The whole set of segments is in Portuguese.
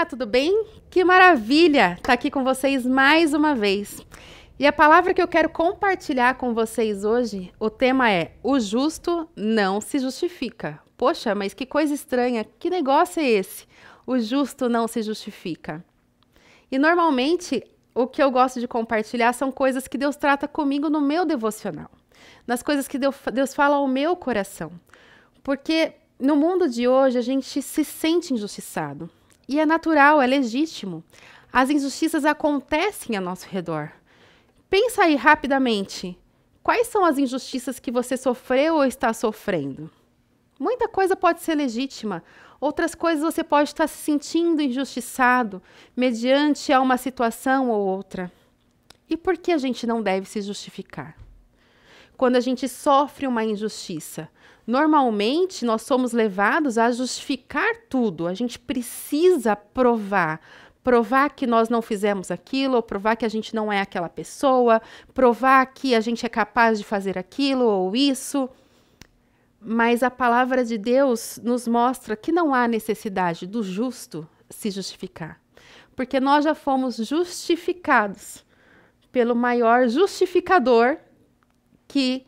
Olá, tudo bem? Que maravilha estar aqui com vocês mais uma vez. E a palavra que eu quero compartilhar com vocês hoje, o tema é: o justo não se justifica. Poxa, mas que coisa estranha, que negócio é esse? O justo não se justifica. E normalmente o que eu gosto de compartilhar são coisas que Deus trata comigo no meu devocional, nas coisas que Deus fala ao meu coração. Porque no mundo de hoje a gente se sente injustiçado. E é natural, é legítimo. As injustiças acontecem ao nosso redor. Pensa aí rapidamente. Quais são as injustiças que você sofreu ou está sofrendo? Muita coisa pode ser legítima. Outras coisas você pode estar se sentindo injustiçado mediante a uma situação ou outra. E por que a gente não deve se justificar? Quando a gente sofre uma injustiça, normalmente nós somos levados a justificar tudo. A gente precisa provar que nós não fizemos aquilo, ou provar que a gente não é aquela pessoa, provar que a gente é capaz de fazer aquilo ou isso. Mas a palavra de Deus nos mostra que não há necessidade do justo se justificar, porque nós já fomos justificados pelo maior justificador que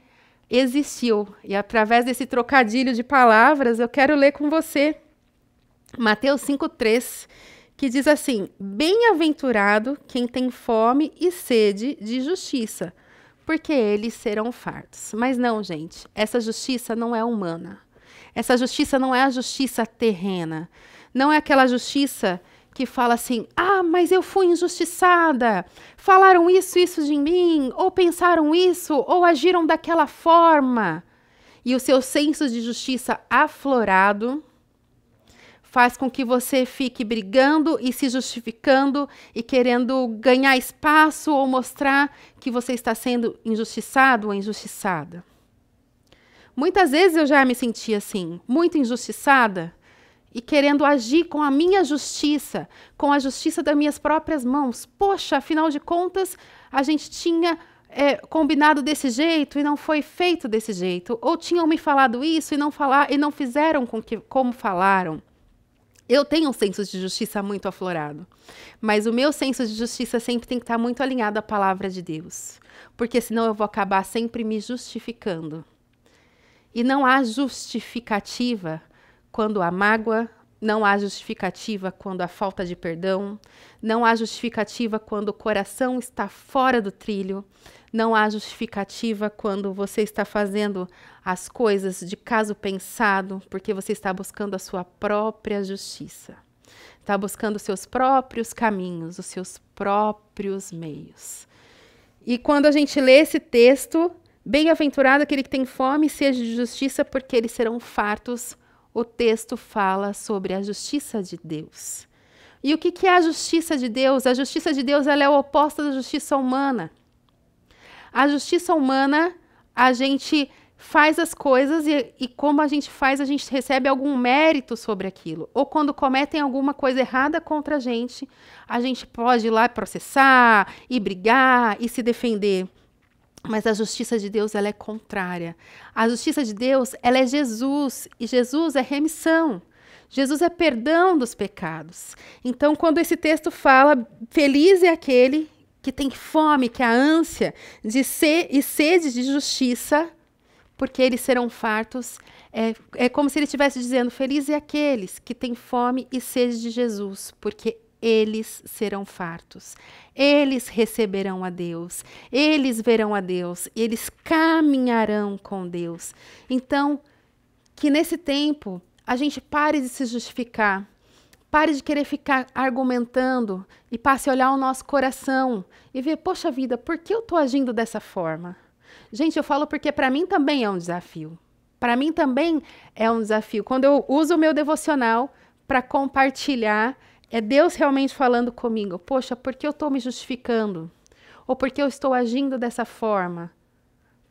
existiu. E através desse trocadilho de palavras, eu quero ler com você Mateus 5:3, que diz assim: bem-aventurado quem tem fome e sede de justiça, porque eles serão fartos. Mas não, gente, essa justiça não é humana. Essa justiça não é a justiça terrena. Não é aquela justiça que fala assim: ah, mas eu fui injustiçada, falaram isso de mim, ou pensaram isso, ou agiram daquela forma. E o seu senso de justiça aflorado faz com que você fique brigando e se justificando e querendo ganhar espaço ou mostrar que você está sendo injustiçado ou injustiçada. Muitas vezes eu já me senti assim, muito injustiçada, e querendo agir com a minha justiça, com a justiça das minhas próprias mãos. Poxa, afinal de contas, a gente tinha combinado desse jeito e não foi feito desse jeito. Ou tinham me falado isso e não fizeram como falaram. Eu tenho um senso de justiça muito aflorado, mas o meu senso de justiça sempre tem que estar muito alinhado à palavra de Deus, porque senão eu vou acabar sempre me justificando. E não há justificativa quando há mágoa, não há justificativa quando há falta de perdão, não há justificativa quando o coração está fora do trilho, não há justificativa quando você está fazendo as coisas de caso pensado, porque você está buscando a sua própria justiça. Está buscando os seus próprios caminhos, os seus próprios meios. E quando a gente lê esse texto, bem-aventurado aquele que tem fome e sede de justiça, porque eles serão fartos. O texto fala sobre a justiça de Deus. E o que é a justiça de Deus? A justiça de Deus ela é o oposto da justiça humana. A justiça humana, a gente faz as coisas e como a gente faz, a gente recebe algum mérito sobre aquilo. Ou quando cometem alguma coisa errada contra a gente pode ir lá processar e brigar e se defender. Mas a justiça de Deus ela é contrária. A justiça de Deus ela é Jesus, e Jesus é remissão. Jesus é perdão dos pecados. Então, quando esse texto fala, feliz é aquele que tem fome, que é a ânsia de e sede de justiça, porque eles serão fartos. É como se ele estivesse dizendo, feliz é aqueles que têm fome e sede de Jesus, porque eles serão fartos, eles receberão a Deus, eles verão a Deus, eles caminharão com Deus. Então, que nesse tempo a gente pare de se justificar, pare de querer ficar argumentando e passe a olhar o nosso coração e ver, poxa vida, por que eu estou agindo dessa forma? Gente, eu falo porque para mim também é um desafio. Para mim também é um desafio. Quando eu uso o meu devocional para compartilhar, é Deus realmente falando comigo. Poxa, por que eu estou me justificando? Ou por que eu estou agindo dessa forma?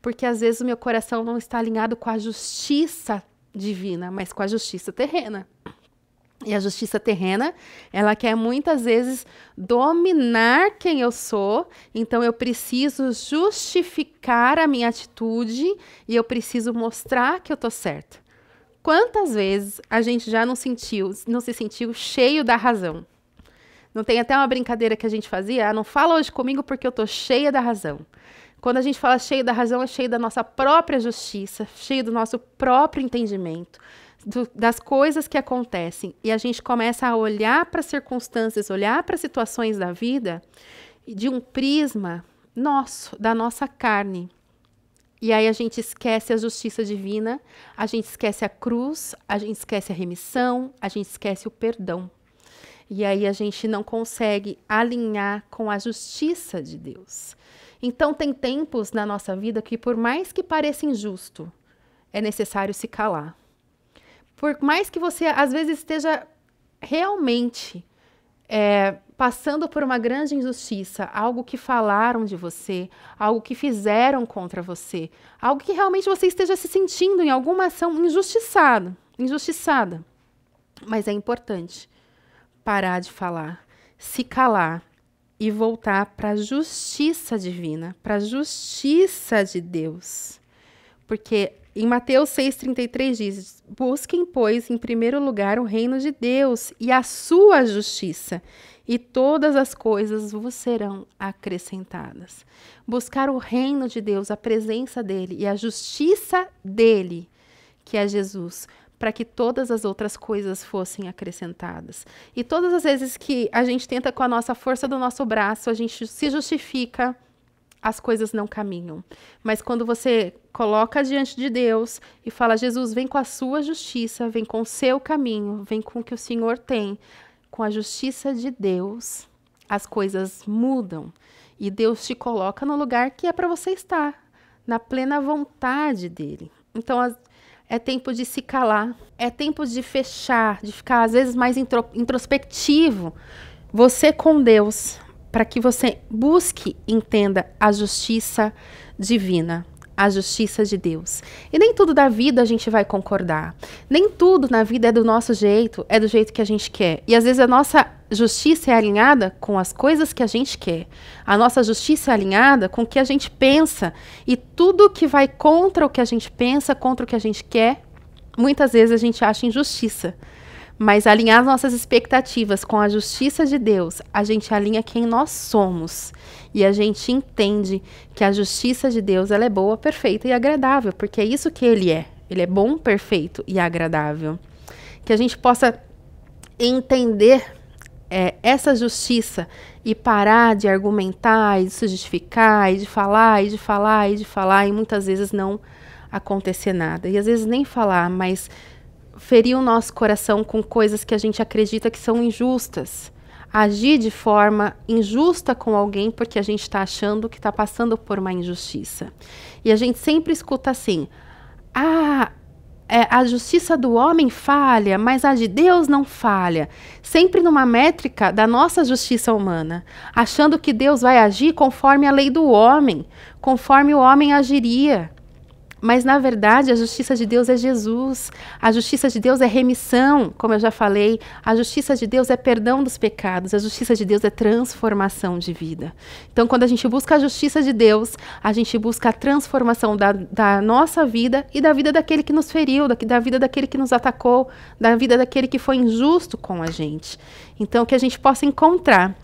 Porque às vezes o meu coração não está alinhado com a justiça divina, mas com a justiça terrena. E a justiça terrena, ela quer muitas vezes dominar quem eu sou, então eu preciso justificar a minha atitude e eu preciso mostrar que eu estou certa. Quantas vezes a gente já não se sentiu cheio da razão? Não tem até uma brincadeira que a gente fazia? Não fala hoje comigo porque eu tô cheia da razão. Quando a gente fala cheio da razão, é cheio da nossa própria justiça, cheio do nosso próprio entendimento, das coisas que acontecem. E a gente começa a olhar para as circunstâncias, olhar para as situações da vida de um prisma nosso, da nossa carne. E aí a gente esquece a justiça divina, a gente esquece a cruz, a gente esquece a remissão, a gente esquece o perdão. E aí a gente não consegue alinhar com a justiça de Deus. Então tem tempos na nossa vida que, por mais que pareça injusto, é necessário se calar. Por mais que você, às vezes, esteja realmente passando por uma grande injustiça, algo que falaram de você, algo que fizeram contra você, algo que realmente você esteja se sentindo em alguma ação injustiçada. Mas é importante parar de falar, se calar e voltar para a justiça divina, para a justiça de Deus. Porque em Mateus 6,33 diz: busquem, pois, em primeiro lugar o reino de Deus e a sua justiça, e todas as coisas vos serão acrescentadas. Buscar o reino de Deus, a presença dele e a justiça dele, que é Jesus, para que todas as outras coisas fossem acrescentadas. E todas as vezes que a gente tenta com a nossa força do nosso braço, a gente se justifica, as coisas não caminham. Mas quando você coloca diante de Deus e fala: Jesus, vem com a sua justiça, vem com o seu caminho, vem com o que o Senhor tem, com a justiça de Deus, as coisas mudam. E Deus te coloca no lugar que é para você estar, na plena vontade dele. Então, é tempo de se calar, é tempo de fechar, de ficar às vezes mais introspectivo, você com Deus, para que você busque e entenda a justiça divina, a justiça de Deus. E nem tudo da vida a gente vai concordar, nem tudo na vida é do nosso jeito, é do jeito que a gente quer. E às vezes a nossa justiça é alinhada com as coisas que a gente quer. A nossa justiça é alinhada com o que a gente pensa. E tudo que vai contra o que a gente pensa, contra o que a gente quer, muitas vezes a gente acha injustiça. Mas alinhar as nossas expectativas com a justiça de Deus, a gente alinha quem nós somos. E a gente entende que a justiça de Deus, ela é boa, perfeita e agradável, porque é isso que ele é. Ele é bom, perfeito e agradável. Que a gente possa entender essa justiça e parar de argumentar, e de se justificar, e de falar, e de falar, e de falar, e muitas vezes não acontecer nada. E às vezes nem falar, mas ferir o nosso coração com coisas que a gente acredita que são injustas. Agir de forma injusta com alguém porque a gente está achando que está passando por uma injustiça. E a gente sempre escuta assim: a justiça do homem falha, mas a de Deus não falha. Sempre numa métrica da nossa justiça humana, achando que Deus vai agir conforme a lei do homem, conforme o homem agiria. Mas, na verdade, a justiça de Deus é Jesus. A justiça de Deus é remissão, como eu já falei. A justiça de Deus é perdão dos pecados. A justiça de Deus é transformação de vida. Então, quando a gente busca a justiça de Deus, a gente busca a transformação da nossa vida e da vida daquele que nos feriu, da vida daquele que nos atacou, da vida daquele que foi injusto com a gente. Então, que a gente possa encontrar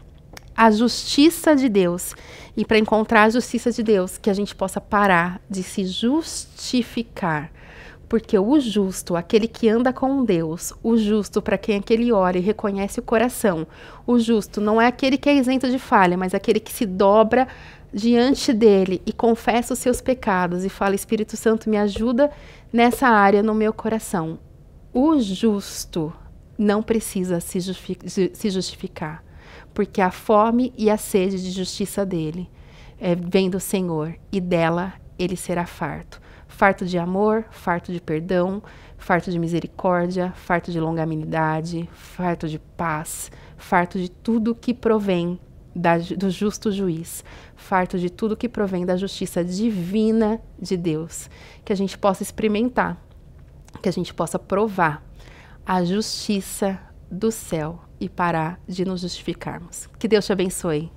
a justiça de Deus. E para encontrar a justiça de Deus, que a gente possa parar de se justificar. Porque o justo, aquele que anda com Deus, o justo para quem aquele ora e reconhece o coração, o justo não é aquele que é isento de falha, mas aquele que se dobra diante dele e confessa os seus pecados e fala: Espírito Santo, me ajuda nessa área no meu coração. O justo não precisa se justificar. Porque a fome e a sede de justiça dele vem do Senhor, e dela ele será farto. Farto de amor, farto de perdão, farto de misericórdia, farto de longanimidade, farto de paz, farto de tudo que provém do justo juiz, farto de tudo que provém da justiça divina de Deus. Que a gente possa experimentar, que a gente possa provar a justiça do céu e parar de nos justificarmos. Que Deus te abençoe.